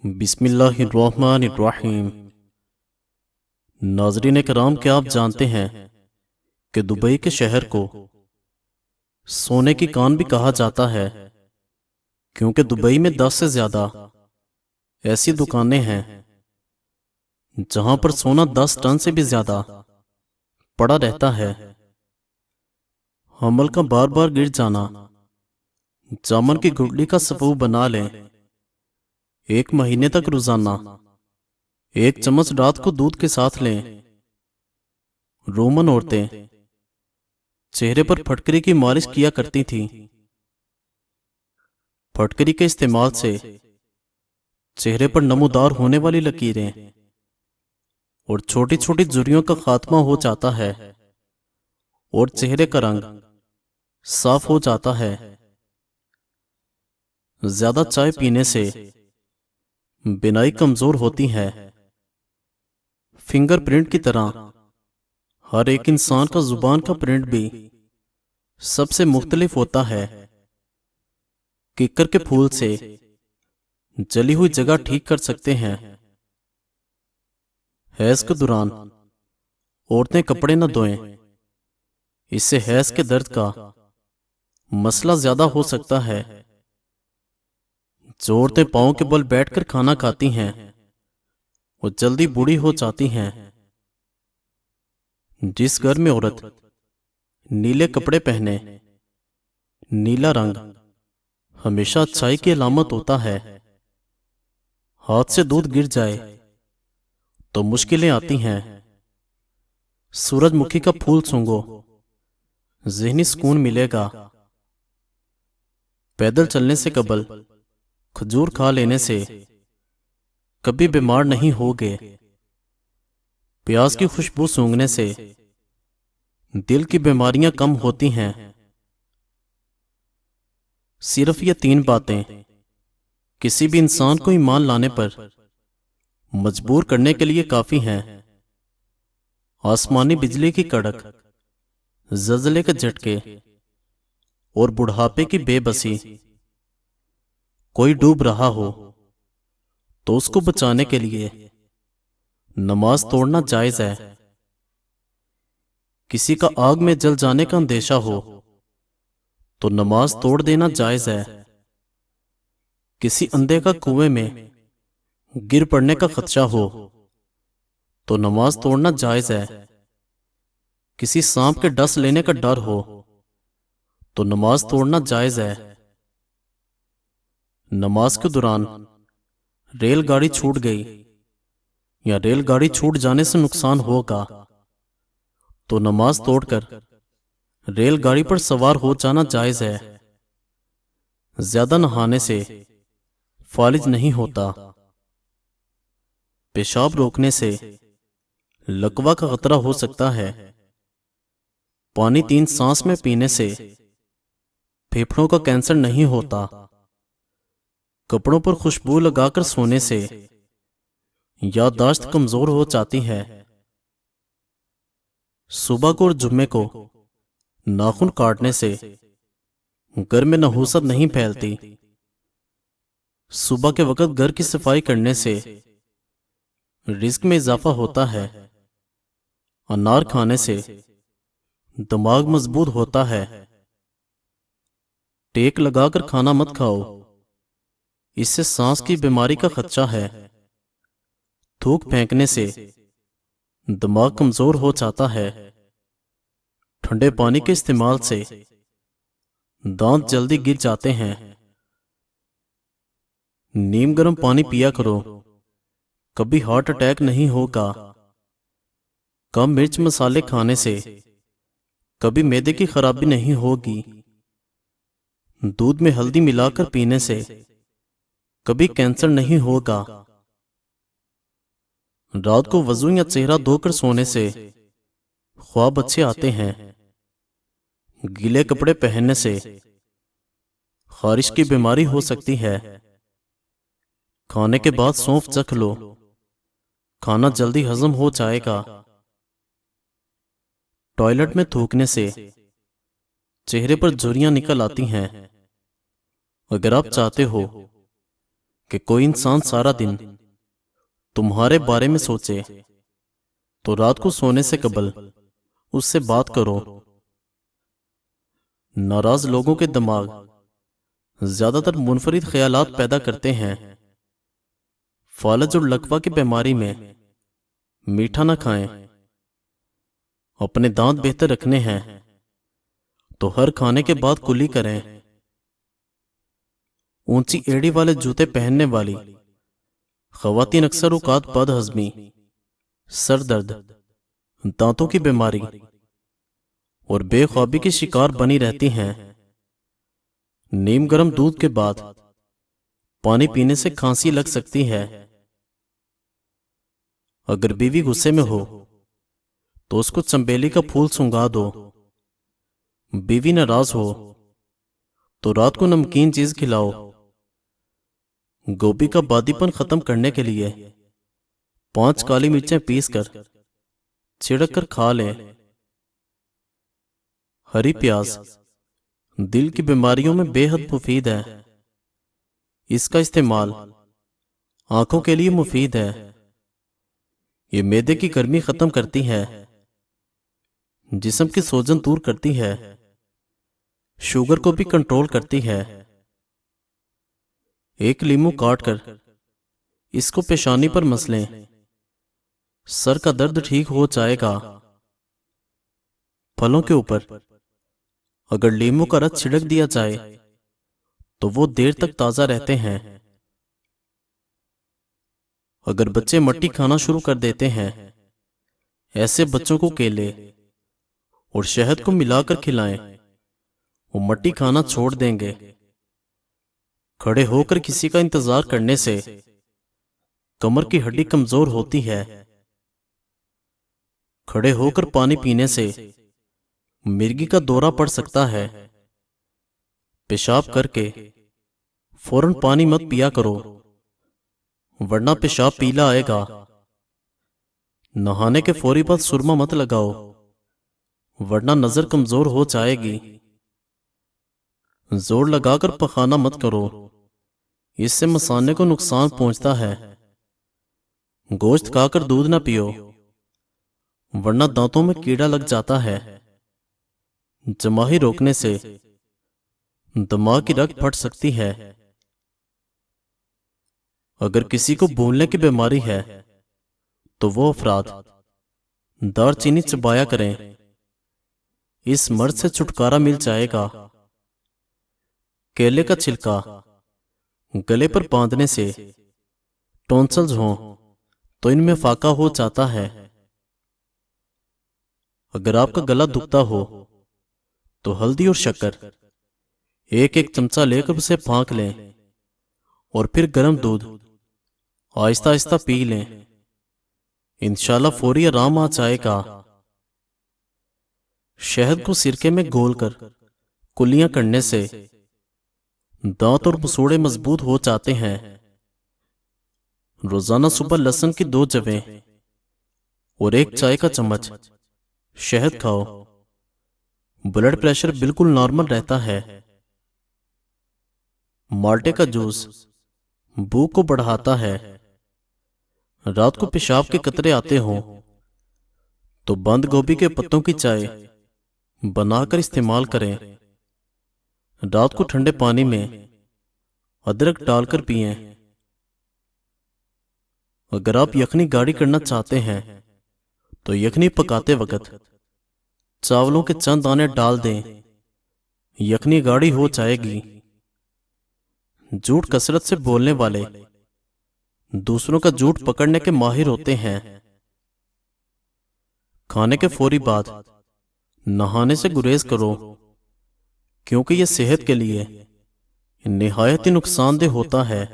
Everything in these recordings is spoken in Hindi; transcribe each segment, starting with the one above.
बिस्मिल्लाहिर्रहमानिर्रहीम। नाज़रीन कराम, क्या आप जानते हैं कि दुबई के शहर को सोने की कान भी कहा जाता है, क्योंकि दुबई में 10 से ज़्यादा ऐसी दुकानें हैं जहां पर सोना 10 टन से भी ज़्यादा पड़ा रहता है। हमल का बार बार गिर जाना जामन की गुठली का सबूत बना लें। 1 महीने तक रोजाना 1 चम्मच रात को दूध के साथ लें। रोमन औरतें चेहरे पर फटकरी की मालिश किया करती थीं। फटकरी के इस्तेमाल से चेहरे पर नमूदार होने वाली लकीरें और छोटी छोटी झुर्रियों का खात्मा हो जाता है और चेहरे का रंग साफ हो जाता है। ज्यादा चाय पीने से बिनाई कमजोर होती है। फिंगरप्रिंट की तरह हर एक इंसान का जुबान का प्रिंट भी सबसे मुख्तलिफ होता है। किक्कर के फूल से जली हुई जगह ठीक कर सकते हैं। हैज के दौरान औरतें कपड़े न धोएं, इससे हैज के दर्द का मसला ज्यादा हो सकता है। जो औरतें पांव के बल बैठकर खाना खाती हैं वो जल्दी बूढ़ी हो जाती हैं। जिस घर में औरत नीले कपड़े पहने, नीला रंग हमेशा अच्छाई की अलामत होता है। हाथ से दूध गिर जाए तो मुश्किलें आती हैं। सूरजमुखी का फूल सूंघो, ज़हनी सुकून मिलेगा। पैदल चलने से कबल खजूर खा लेने से कभी बीमार नहीं होगे। प्याज की खुशबू सूंघने से दिल की बीमारियां कम होती हैं। सिर्फ ये 3 बातें किसी भी इंसान को ईमान लाने पर मजबूर करने के लिए काफी हैं। आसमानी बिजली की कड़क, जल्जले के झटके और बुढ़ापे की बेबसी। कोई डूब रहा हो तो उसको बचाने के लिए नमाज तोड़ना जायज है। किसी का आग में जल जाने का अंदेशा हो तो नमाज तोड़ देना जायज है। किसी अंधे का कुएं में गिर पड़ने का खदशा हो तो नमाज तोड़ना जायज है। किसी सांप के डस लेने का डर हो तो नमाज तोड़ना जायज है। नमाज के दौरान रेलगाड़ी छूट गई या रेलगाड़ी छूट जाने से नुकसान होगा तो नमाज तोड़कर रेलगाड़ी पर सवार हो जाना जायज है। ज्यादा नहाने से फालिज नहीं होता। पेशाब रोकने से लकवा का खतरा हो सकता है। पानी 3 सांस में पीने से फेफड़ों का कैंसर नहीं होता। कपड़ों पर खुशबू लगाकर सोने से याददाश्त कमजोर हो जाती है। सुबह को और जुम्मे को नाखून काटने से घर में नहुसत नहीं फैलती। सुबह के वक्त घर की सफाई करने से रिस्क में इजाफा होता है। अनार खाने से दिमाग मजबूत होता है। टेक लगाकर खाना मत खाओ, इससे सांस की बीमारी का खदशा है। थूक फेंकने से दिमाग कमजोर हो जाता है। ठंडे पानी के इस्तेमाल से दांत जल्दी गिर जाते हैं। नीम गर्म पानी पिया करो, कभी हार्ट अटैक नहीं होगा। कम मिर्च मसाले खाने से कभी मैदे की खराबी नहीं होगी। दूध में हल्दी मिलाकर पीने से कभी कैंसर नहीं होगा। रात को वजू या चेहरा धोकर सोने से ख्वाब अच्छे आते हैं। गीले कपड़े पहनने से खारिश की बीमारी हो सकती है। खाने के बाद सौंफ चख लो, खाना जल्दी हजम हो जाएगा। टॉयलेट में थूकने से चेहरे पर झुर्रियां निकल आती हैं। अगर आप चाहते हो कि कोई इंसान सारा दिन तुम्हारे बारे में सोचे तो रात को सोने से कबल उससे बात करो। नाराज लोगों के दिमाग ज्यादातर मुनफरिद ख्यालात पैदा करते हैं। फालज और लकवा की बीमारी में मीठा ना खाएं। अपने दांत बेहतर रखने हैं तो हर खाने के बाद कुली करें। ऊंची एड़ी वाले जूते पहनने वाली खवातीन अक्सर औकात बदहजमी, सर दर्द, दांतों की बीमारी और बेख्वाबी की शिकार बनी रहती हैं। नीम गर्म दूध के बाद पानी पीने से खांसी लग सकती है। अगर बीवी गुस्से में हो तो उसको चंबेली का फूल सुंघा दो। बीवी नाराज हो तो रात को नमकीन चीज खिलाओ। गोभी का बादीपन खत्म करने के लिए 5 काली मिर्चें पीसकर छिड़क कर खा लें। हरी प्याज दिल की बीमारियों में बेहद मुफीद है। इसका इस्तेमाल आंखों के लिए मुफीद है। ये मैदे की गर्मी खत्म करती है, जिस्म की सूजन दूर करती है, शुगर को भी कंट्रोल करती है। एक लीमू काट कर इसको पेशानी पर मसलें, सर का दर्द ठीक हो जाएगा। फलों के ऊपर अगर लीमू का रस छिड़क दिया जाए तो वो देर तक ताजा रहते हैं। अगर बच्चे मट्टी खाना शुरू कर देते हैं, ऐसे बच्चों को केले और शहद को मिलाकर खिलाएं, वो मट्टी खाना छोड़ देंगे। खड़े होकर किसी का इंतजार करने से कमर की हड्डी कमजोर होती है। खड़े होकर पानी पीने से मिर्गी का दौरा पड़ सकता है। पेशाब करके फौरन पानी मत पिया करो, वरना पेशाब पीला आएगा। नहाने के फौरी बाद सुरमा मत लगाओ, वरना नजर कमजोर हो जाएगी। जोर लगाकर पखाना मत करो, इससे मसाने को नुकसान पहुंचता है। गोश्त खाकर दूध ना पियो, वरना दांतों में कीड़ा लग जाता है। जमाही रोकने से दिमाग की रग फट सकती है। अगर किसी को भूलने की बीमारी है तो वो अफराद दालचीनी चबाया करें। इस मर्ज से छुटकारा मिल जाएगा। केले का छिलका गले पर बांधने से टॉन्सिल्स हों तो इनमें फाका हो जाता है। अगर आपका गला दुखता हो तो हल्दी और शक्कर 1-1 चमचा लेकर उसे फांक लें और फिर गर्म दूध आहिस्ता आहिस्ता पी लें। इंशाल्लाह फौरी आराम आ जाएगा। शहद को सिरके में घोलकर कुल्लियां करने से दांत और मसूड़े मजबूत हो जाते हैं। रोजाना सुबह लहसुन की 2 जवें और 1 चाय का चम्मच शहद खाओ। ब्लड प्रेशर बिल्कुल नॉर्मल रहता है। माल्टे का जूस भूख को बढ़ाता है। रात को पेशाब के कतरे आते हों तो बंद गोभी के पत्तों की चाय बनाकर इस्तेमाल करें। रात को ठंडे पानी में अदरक डालकर पिएं। अगर आप यखनी गाढ़ी करना चाहते हैं तो यखनी पकाते वक्त चावलों के चंद दाने डाल दें। यखनी गाढ़ी हो जाएगी। झूठ कसरत से बोलने वाले दूसरों का झूठ पकड़ने के माहिर होते हैं। खाने के फौरी बाद नहाने से गुरेज करो, क्योंकि यह सेहत के लिए निहायत ही नुकसानदेह होता है।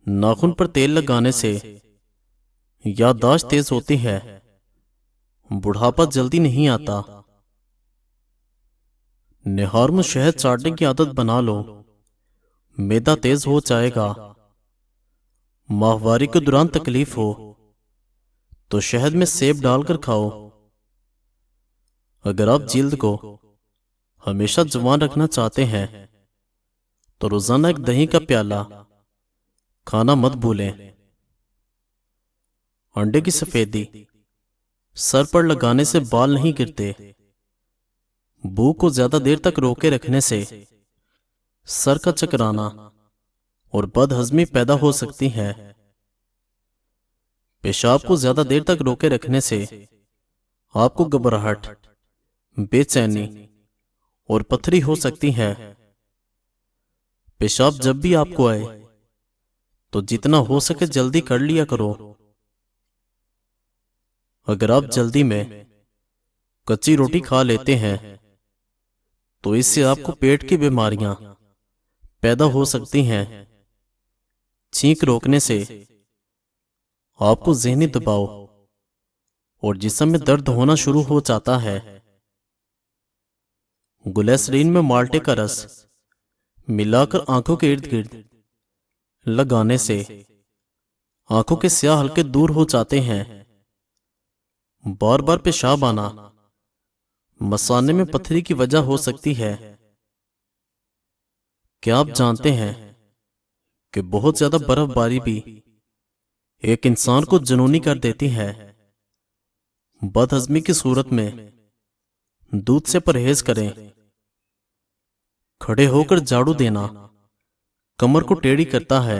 नाखून पर तेल लगाने से याददाश्त तेज होती है। बुढ़ापा जल्दी नहीं आता। निहार में शहद चाटने की आदत बना लो, मैदा तेज हो जाएगा। माहवारी के दौरान तकलीफ हो तो शहद में सेब डालकर खाओ। अगर आप जिल्द को हमेशा जवान रखना चाहते हैं तो रोजाना एक दही का प्याला खाना मत भूलें। अंडे की सफेदी सर पर लगाने से बाल नहीं गिरते। भूख को ज्यादा देर तक रोके रखने से सर का चकराना और बदहजमी पैदा हो सकती है। पेशाब को ज्यादा देर तक रोके रखने से आपको घबराहट, बेचैनी और पथरी हो सकती है। पेशाब जब भी आपको आए तो जितना हो सके जल्दी कर लिया करो। अगर आप जल्दी में कच्ची रोटी खा लेते हैं तो इससे आपको पेट की बीमारियां पैदा हो सकती हैं। छींक रोकने से आपको ज़हनी दबाव और जिस्म में दर्द होना शुरू हो जाता है। ग्लिसरीन में माल्टे का रस मिलाकर आंखों के इर्द गिर्द लगाने से आंखों के स्याह हल्के दूर हो जाते हैं। बार बार पेशाब आना मसाने में पथरी की वजह हो सकती है। क्या आप जानते हैं कि बहुत ज्यादा बर्फबारी भी एक इंसान को जुनूनी कर देती है। बदहजमी की सूरत में दूध से परहेज करें। खड़े होकर झाड़ू देना कमर को टेढ़ी करता है।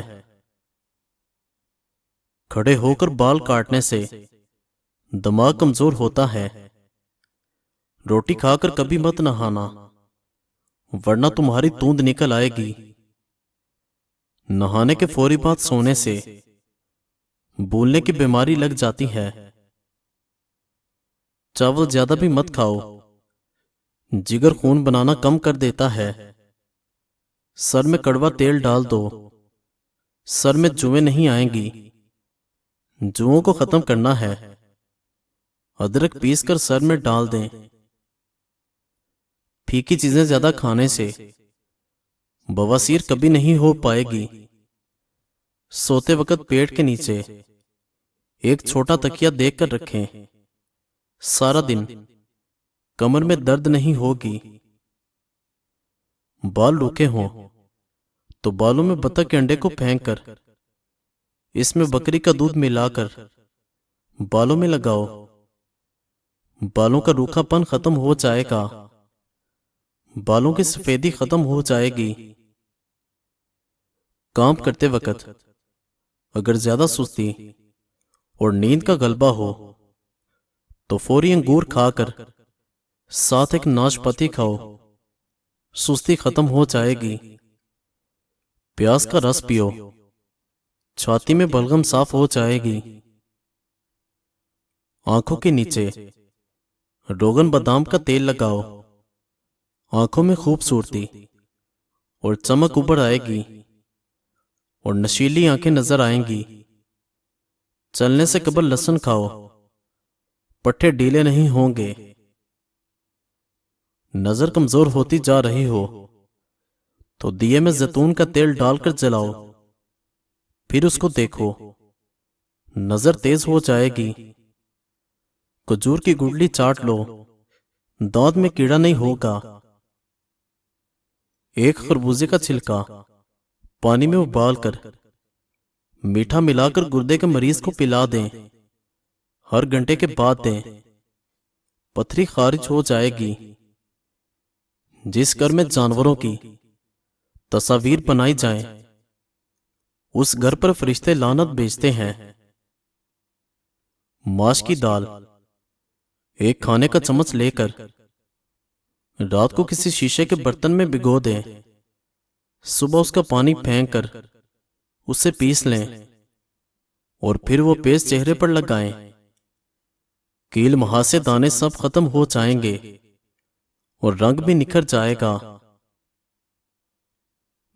खड़े होकर बाल काटने से दिमाग कमजोर होता है। रोटी खाकर कभी मत नहाना वरना तुम्हारी तूंद निकल आएगी। नहाने के फौरी बाद सोने से भूलने की बीमारी लग जाती है। चावल ज्यादा भी मत खाओ, जिगर खून बनाना कम कर देता है। सर में कड़वा तेल डाल दो, सर में जुएं नहीं आएंगी। जुओं को खत्म करना है। अदरक पीसकर सर में डाल दें। फीकी चीजें ज्यादा खाने से बवासीर कभी नहीं हो पाएगी। सोते वक्त पेट के नीचे एक छोटा तकिया देकर रखें। सारा दिन कमर में दर्द नहीं होगी। बाल रूखे हों तो बालों में बतख के अंडे को फेंककर इसमें बकरी का दूध मिलाकर बालों में लगाओ। बालों का रूखापन खत्म हो जाएगा। बालों की सफेदी खत्म हो जाएगी। काम करते वक्त अगर ज्यादा सुस्ती और नींद का गलबा हो तो फौरी अंगूर खाकर साथ एक नाशपाती खाओ, सुस्ती खत्म हो जाएगी। प्याज का रस पियो, छाती में बलगम साफ हो जाएगी। आंखों के नीचे रोगन बादाम का तेल लगाओ, आंखों में खूबसूरती और चमक उभर आएगी और नशीली आंखें नजर आएंगी। चलने से कबल लहसुन खाओ, पट्टे ढीले नहीं होंगे। नजर कमजोर होती जा रही हो तो दिए में जैतून का तेल डालकर जलाओ, फिर उसको देखो, नजर तेज हो जाएगी। खजूर की गुठली चाट लो, दांत में कीड़ा नहीं होगा। एक खरबूजे का छिलका पानी में उबालकर मीठा मिलाकर गुर्दे के मरीज को पिला दें। हर घंटे के बाद दें, पथरी खारिज हो जाएगी। जिस घर में जानवरों की तस्वीर बनाई जाए उस घर पर फरिश्ते लानत भेजते हैं। माश की दाल एक खाने का चम्मच लेकर रात को किसी शीशे के बर्तन में भिगो दें। सुबह उसका पानी फेंक कर उसे पीस लें और फिर वो पेस्ट चेहरे पर लगाएं। कील मुहासे दाने सब खत्म हो जाएंगे और रंग भी निखर जाएगा।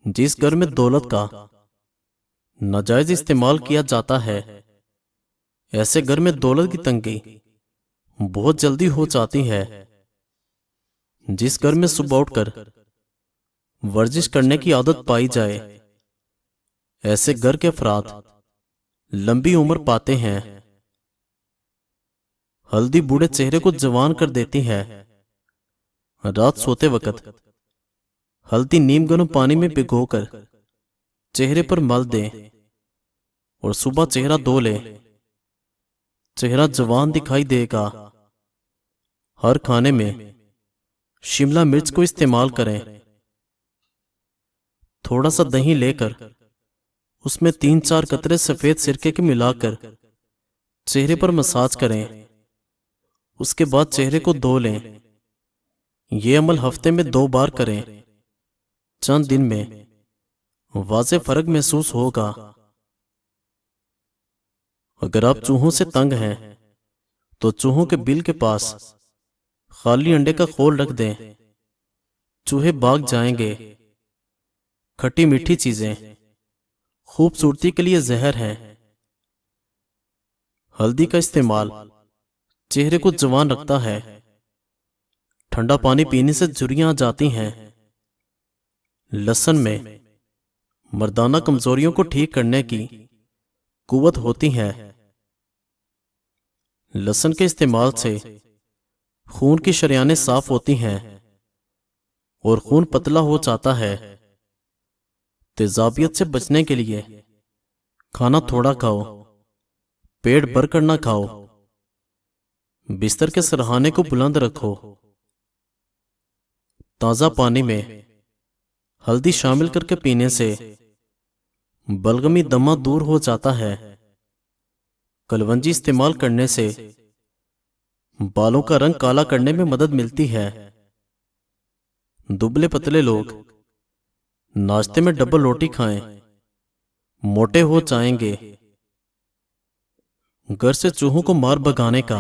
जिस घर में दौलत का नाजायज इस्तेमाल किया जाता है ऐसे घर में दौलत की तंगी बहुत जल्दी हो जाती है। जिस घर में सुबह उठकर वर्जिश करने की आदत पाई जाए ऐसे घर के अफराद लंबी उम्र पाते हैं। हल्दी बूढ़े चेहरे को जवान कर देती है। रात सोते वक्त हल्दी नीम गर्म पानी में भिगोकर चेहरे पर मल दें। और सुबह चेहरा धो लें। चेहरा जवान दिखाई देगा। हर खाने में शिमला मिर्च को इस्तेमाल करें। थोड़ा सा दही लेकर उसमें 3-4 कतरे सफेद सिरके के मिलाकर चेहरे पर मसाज करें। उसके बाद चेहरे को धो लें। यह अमल हफ्ते में 2 बार करें। चंद दिन में वाज़े फर्क महसूस होगा। अगर आप चूहों से तंग हैं तो चूहों के बिल के पास खाली अंडे का खोल रख दें। चूहे भाग जाएंगे। खट्टी मीठी चीजें खूबसूरती के लिए जहर है। हल्दी का इस्तेमाल चेहरे को जवान रखता है। ठंडा पानी पीने से झुर्रियां आ जाती हैं। लहसुन में मर्दाना कमजोरियों को ठीक करने की कुव्वत होती है। लहसुन के इस्तेमाल से खून की शरियानें साफ होती हैं और खून पतला हो जाता है। तेजाबियत से बचने के लिए खाना थोड़ा खाओ, पेट भर कर ना खाओ। बिस्तर के सरहाने को बुलंद रखो। ताजा पानी में हल्दी शामिल करके पीने से बलगमी दमा दूर हो जाता है। कलवंजी इस्तेमाल करने से बालों का रंग काला करने में मदद मिलती है। दुबले पतले लोग नाश्ते में डबल रोटी खाएं, मोटे हो जाएंगे। घर से चूहों को मार भगाने का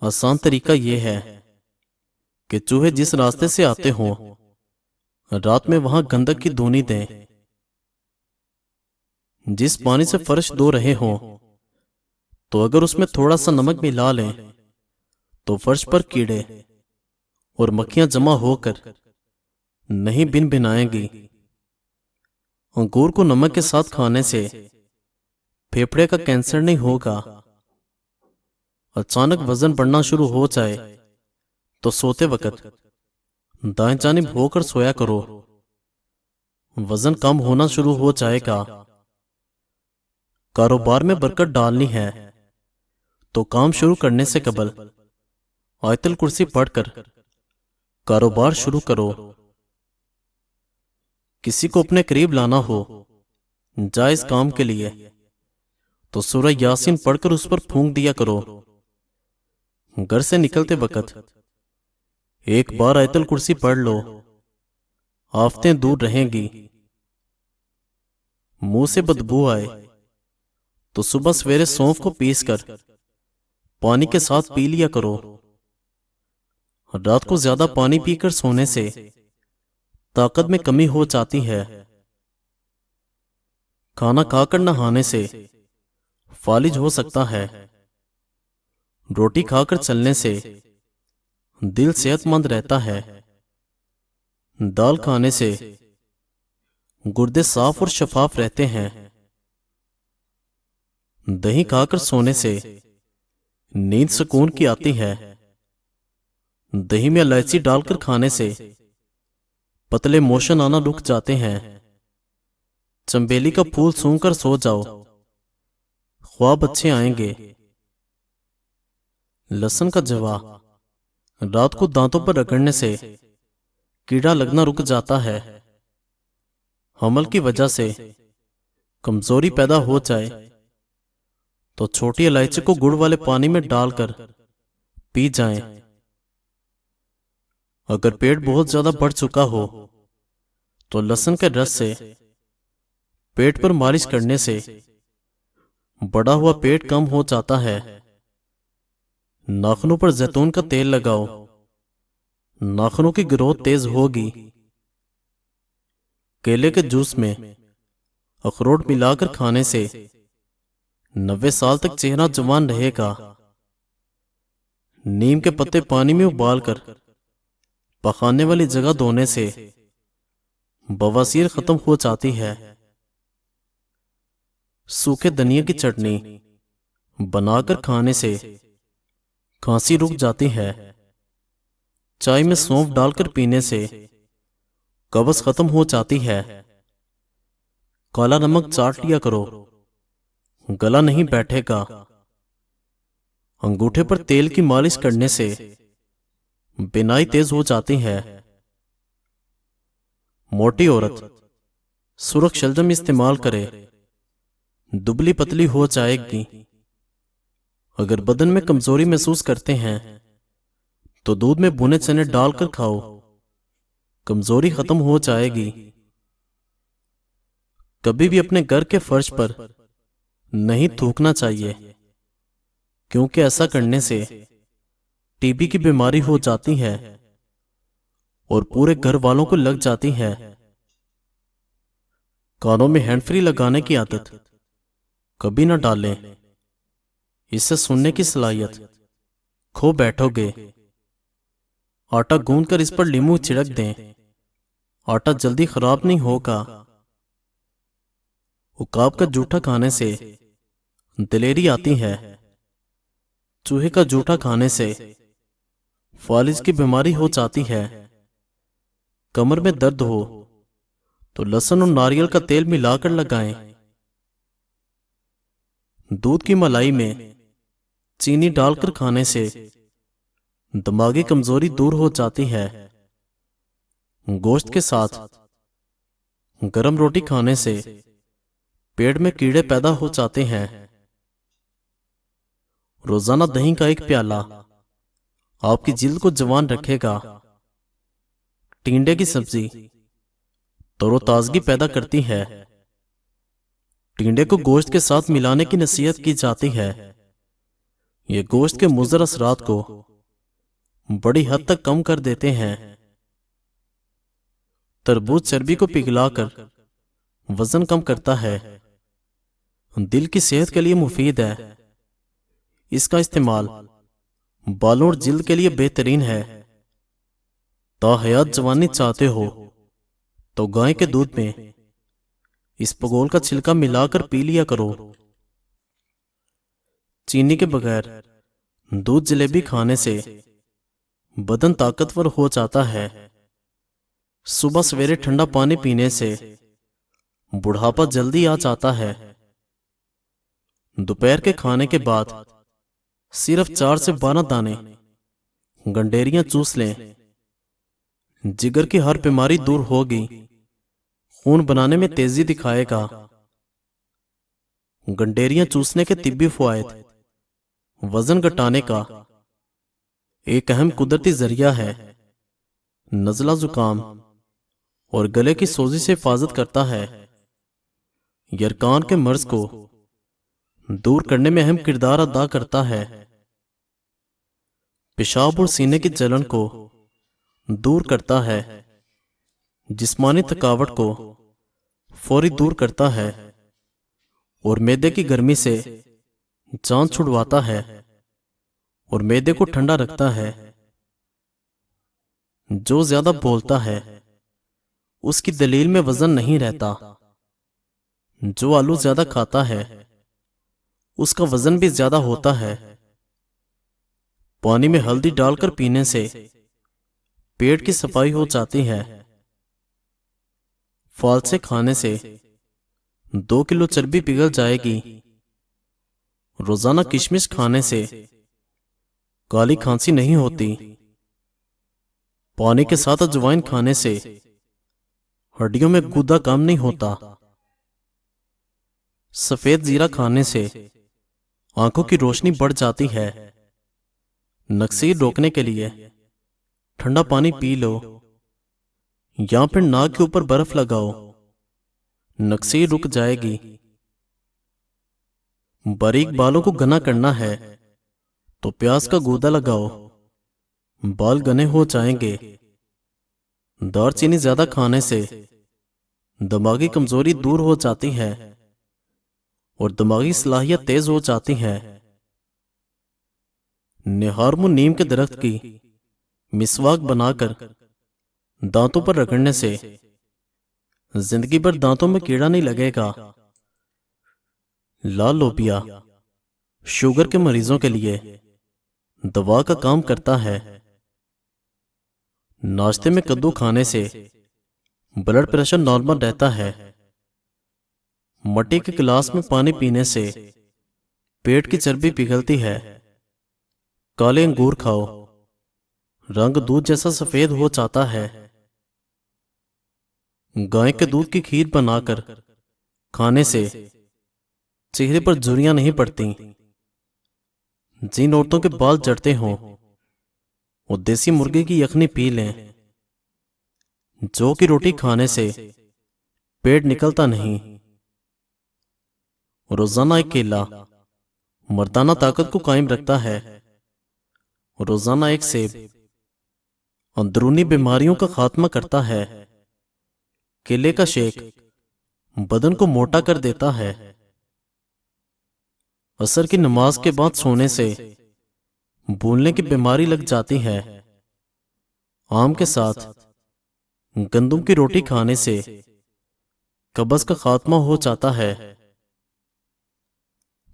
आसान तरीका यह है कि चूहे जिस रास्ते से आते हों रात में वहां गंधक की धूनी दें। जिस पानी से फर्श धो रहे हों तो अगर उसमें थोड़ा सा नमक मिला लें तो फर्श पर कीड़े और मक्खियां जमा होकर नहीं बिन बिनाएंगी। अंगूर को नमक के साथ खाने से फेफड़े का कैंसर नहीं होगा। अचानक वजन बढ़ना शुरू हो जाए तो सोते वक्त दाएं जानिब होकर सोया करो। वजन कम होना शुरू हो जाएगा। कारोबार में बरकत डालनी है तो काम शुरू करने से कबल आयतुल कुर्सी पढ़कर कारोबार शुरू करो। किसी को अपने करीब लाना हो जायज काम के लिए तो सूरह यासीन पढ़कर उस पर फूंक दिया करो। घर से निकलते वक्त एक बार आयतुल कुर्सी पढ़ लो, आफतें दूर रहेंगी। मुंह से बदबू आए तो सुबह सवेरे सौंफ को पीसकर पानी के साथ पी लिया करो। रात को ज्यादा पानी पीकर सोने से ताकत में कमी हो जाती है। खाना खाकर नहाने से फालिज हो सकता है। रोटी खाकर चलने से दिल सेहतमंद रहता है। दाल खाने से गुर्दे साफ और शफाफ रहते हैं। दही खाकर सोने से नींद सुकून की आती है। दही में इलायची डालकर खाने से पतले मोशन आना रुक जाते हैं। चंबेली का फूल सूंघकर सो जाओ, ख्वाब अच्छे आएंगे। लहसुन का जवा रात को दांतों पर रगड़ने से कीड़ा लगना रुक जाता है। हमल की वजह से कमजोरी पैदा हो जाए तो छोटी इलायची को गुड़ वाले पानी में डालकर पी जाएं। अगर पेट बहुत ज्यादा बढ़ चुका हो तो लहसुन के रस से पेट पर मालिश करने से बढ़ा हुआ पेट कम हो जाता है। नाखूनों पर जैतून का तेल लगाओ, नाखूनों की ग्रोथ तेज होगी। केले के जूस में अखरोट मिलाकर खाने से 90 साल तक चेहरा जवान रहेगा। नीम के पत्ते पानी में उबालकर पकाने वाली जगह धोने से बवासीर खत्म हो जाती है। सूखे धनिया की चटनी बनाकर खाने से खांसी रुक जाती है। चाय में सौंफ डालकर पीने से कब्ज खत्म हो जाती है। काला नमक चाट लिया करो, गला नहीं बैठेगा। अंगूठे पर तेल की मालिश करने से बिनाई तेज हो जाती है। मोटी औरत सुरख शलजम इस्तेमाल करे, दुबली पतली हो जाएगी। अगर बदन में कमजोरी महसूस करते हैं तो दूध में भुने चने डालकर खाओ, कमजोरी खत्म हो जाएगी। कभी भी अपने घर के फर्श पर नहीं थूकना चाहिए, क्योंकि ऐसा करने से टीबी की बीमारी हो जाती है और पूरे घर वालों को लग जाती है। कानों में हैंड फ्री लगाने की आदत कभी ना डालें, इससे सुनने की सलाहियत खो बैठोगे। आटा गूंदकर इस पर नींबू छिड़क दें, आटा जल्दी खराब नहीं होगा। उकाब का जूठा खाने से दिलेरी आती है। चूहे का जूठा खाने से फालिज की बीमारी हो जाती है। कमर में दर्द हो तो लहसुन और नारियल का तेल मिलाकर लगाएं। दूध की मलाई में चीनी डालकर खाने से दिमागी कमजोरी दूर हो जाती है। गोश्त के साथ गरम रोटी खाने से पेट में कीड़े पैदा हो जाते हैं। रोजाना दही का एक प्याला आपकी जिल्द को जवान रखेगा। टिंडे की सब्जी तरोताजगी पैदा करती है। टिंडे को गोश्त के साथ मिलाने की नसीहत की जाती है। ये गोश्त के मुज़र असरात को बड़ी हद तक कम कर देते हैं। तरबूज चर्बी को पिघलाकर वजन कम करता है। दिल की सेहत के लिए मुफीद है। इसका इस्तेमाल बालों और जिल्द के लिए बेहतरीन है। ताहयात जवानी चाहते हो तो गाय के दूध में इस पगोल का छिलका मिलाकर पी लिया करो। चीनी के बगैर दूध जलेबी खाने से बदन ताकतवर हो जाता है। सुबह सवेरे ठंडा पानी पीने से बुढ़ापा जल्दी आ जाता है। दोपहर के खाने के बाद सिर्फ 4 से 12 दाने गंडेरियां चूस लें। जिगर की हर बीमारी दूर होगी। खून बनाने में तेजी दिखाएगा। गंडेरियां चूसने के तिब्बी फवायद वजन घटाने का एक अहम कुदरती जरिया है। नज़ला जुकाम और गले की सोजी से हिफाजत करता है। यरकान के मर्ज को दूर करने में अहम किरदार अदा करता है। पेशाब और सीने की जलन को दूर करता है। जिस्मानी थकावट को फौरी दूर करता है और मैदे की गर्मी से जान छुड़वाता है और मैदे को ठंडा रखता है। जो ज्यादा बोलता है उसकी दलील में वजन नहीं रहता। जो आलू ज्यादा खाता है उसका वजन भी ज्यादा होता है। पानी में हल्दी डालकर पीने से पेट की सफाई हो जाती है। फालसे खाने से 2 किलो चर्बी पिघल जाएगी। रोजाना किशमिश खाने से काली खांसी नहीं होती। पानी के साथ अजवाइन खाने से हड्डियों में गुदा काम नहीं होता। सफेद जीरा खाने से आंखों की रोशनी बढ़ जाती है। नक्सीर रोकने के लिए ठंडा पानी पी लो या फिर नाक के ऊपर बर्फ लगाओ, नक्सीर रुक जाएगी। बारीक बालों को घना करना है तो प्याज का गूदा लगाओ, बाल घने हो जाएंगे। दालचीनी ज्यादा खाने से दिमागी कमजोरी दूर हो जाती है और दिमागी सलाहियत तेज हो जाती है। निहारमु नीम के दरख्त की मिसवाक बनाकर दांतों पर रगड़ने से जिंदगी भर दांतों में कीड़ा नहीं लगेगा। लाल लोबिया शुगर के मरीजों के लिए दवा का काम करता है। नाश्ते में कद्दू खाने से ब्लड प्रेशर नॉर्मल रहता है। मट्टी के गिलास में पानी पीने से पेट की चर्बी पिघलती है। काले अंगूर खाओ, रंग दूध जैसा सफेद हो जाता है। गाय के दूध की खीर बनाकर खाने से चेहरे पर झुर्रियां नहीं पड़ती। जिन औरतों के बाल झड़ते हों वो देसी मुर्गे की यखनी पी लें। जौ की रोटी खाने से पेट निकलता नहीं। रोजाना एक केला मर्दाना ताकत को कायम रखता है। रोजाना एक सेब अंदरूनी बीमारियों का खात्मा करता है। केले का शेक बदन को मोटा कर देता है। असर की नमाज के बाद सोने से भूलने की बीमारी लग जाती है। आम के साथ गंदम की रोटी खाने से कब्ज का खात्मा हो जाता है।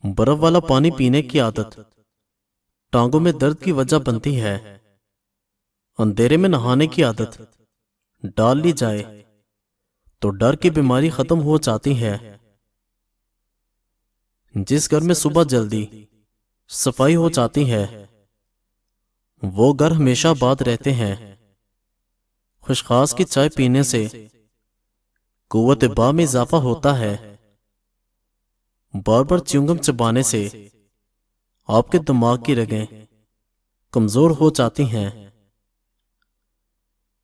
बर्फ वाला पानी पीने की आदत टांगों में दर्द की वजह बनती है। अंधेरे में नहाने की आदत डाल ली जाए तो डर की बीमारी खत्म हो जाती है। जिस घर में सुबह जल्दी सफाई हो जाती है वो घर हमेशा आबाद रहते हैं। खुशखास की चाय पीने से कुव्वत बा में इजाफा होता है। बार बार च्युइंगम चबाने से आपके दिमाग की रगें कमजोर हो जाती हैं।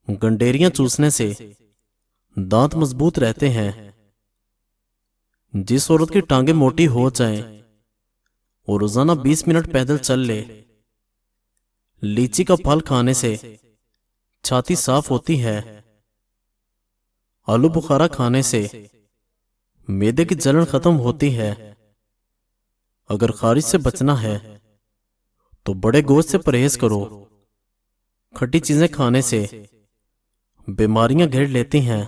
गंडेरियां चूसने से दांत मजबूत रहते हैं। जिस औरत की टांगें मोटी हो जाएं और रोजाना 20 मिनट पैदल चल ले, लीची का फल खाने से छाती साफ होती है। आलू बुखारा खाने से मैदे की जलन खत्म होती है। अगर खारिज से बचना है तो बड़े गोश्त से परहेज करो। खट्टी चीजें खाने से बीमारियां घेर लेती हैं।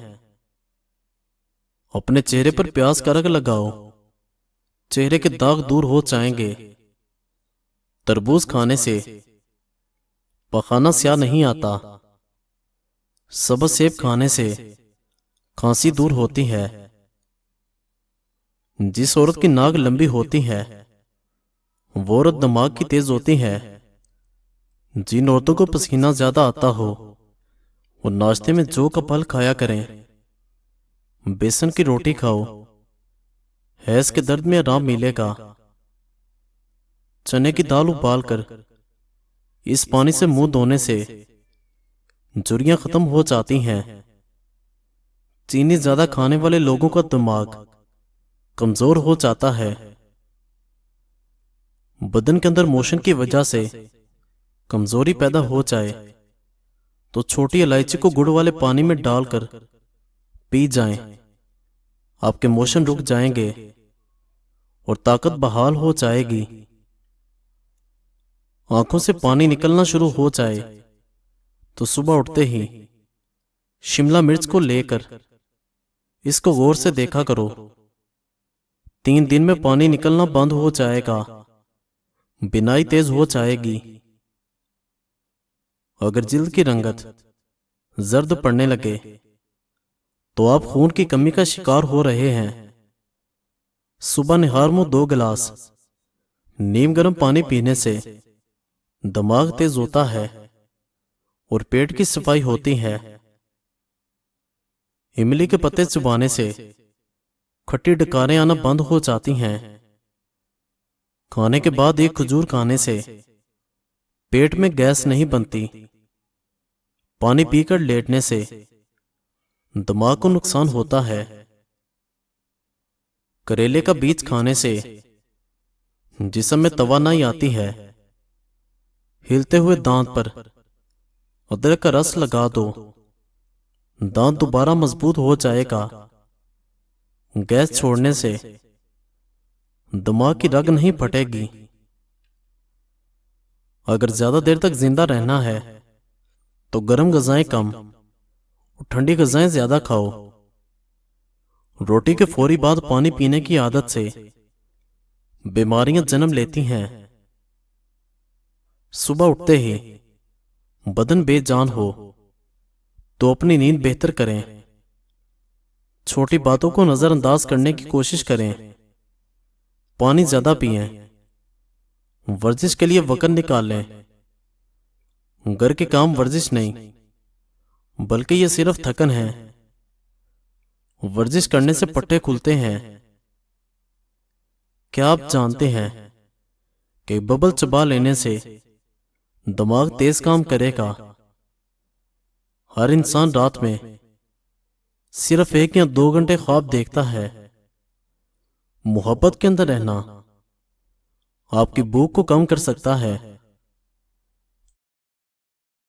अपने चेहरे पर प्याज का रंग लगाओ, चेहरे के दाग दूर हो जाएंगे। तरबूज खाने से पखाना स्याह नहीं आता। सब्ज सेब खाने से खांसी दूर होती है। जिस औरत की नाक लंबी होती है वो औरत दिमाग की तेज होती है। जिन औरतों को पसीना ज्यादा आता हो वो नाश्ते में जौ का फल खाया करें। बेसन की रोटी खाओ, हैज के दर्द में आराम मिलेगा। चने की दाल उबालकर इस पानी से मुंह धोने से झुर्रियां खत्म हो जाती हैं। चीनी ज्यादा खाने वाले लोगों का दिमाग कमजोर हो जाता है। बदन के अंदर मोशन की वजह से कमजोरी पैदा हो जाए तो छोटी इलायची को गुड़ वाले पानी में डालकर पी जाएं। आपके मोशन रुक जाएंगे और ताकत बहाल हो जाएगी। आंखों से पानी निकलना शुरू हो जाए तो सुबह उठते ही शिमला मिर्च को लेकर इसको गौर से देखा करो। 3 दिन में पानी निकलना बंद हो जाएगा, बिनाई तेज हो जाएगी। अगर जिल्द की रंगत जर्द पड़ने लगे तो आप खून की कमी का शिकार हो रहे हैं। सुबह निहार मुंह 2 गिलास नीम गर्म पानी पीने से दिमाग तेज होता है और पेट की सफाई होती है। इमली के पत्ते चबाने से खट्टी डकारें आना बंद हो जाती हैं। खाने के बाद एक खजूर खाने से पेट में गैस नहीं बनती। पानी पीकर लेटने से दिमाग को नुकसान होता है। करेले का बीज खाने से जिस्म में तवानाई आती है। हिलते हुए दांत पर अदरक का रस लगा दो, दांत दोबारा मजबूत हो जाएगा। गैस छोड़ने से दिमाग की रग नहीं फटेगी। अगर ज्यादा देर तक जिंदा रहना है तो गर्म ग़िज़ाएं कम और ठंडी ग़िज़ाएं ज्यादा खाओ। रोटी के फौरी बाद पानी पीने की आदत से बीमारियां जन्म लेती हैं। सुबह उठते ही बदन बेजान हो तो अपनी नींद बेहतर करें। छोटी बातों को नजरअंदाज करने की कोशिश करें। पानी ज्यादा पिएं। वर्जिश के लिए वक़्त निकाल लें। घर के काम वर्जिश नहीं, बल्कि ये सिर्फ थकन है। वर्जिश करने से पट्टे खुलते हैं। क्या आप जानते हैं कि बबल चबा लेने से दिमाग तेज काम करेगा? हर इंसान रात में सिर्फ 1 या 2 घंटे ख्वाब देखता है। मोहब्बत के अंदर रहना आपकी भूख को कम कर सकता है।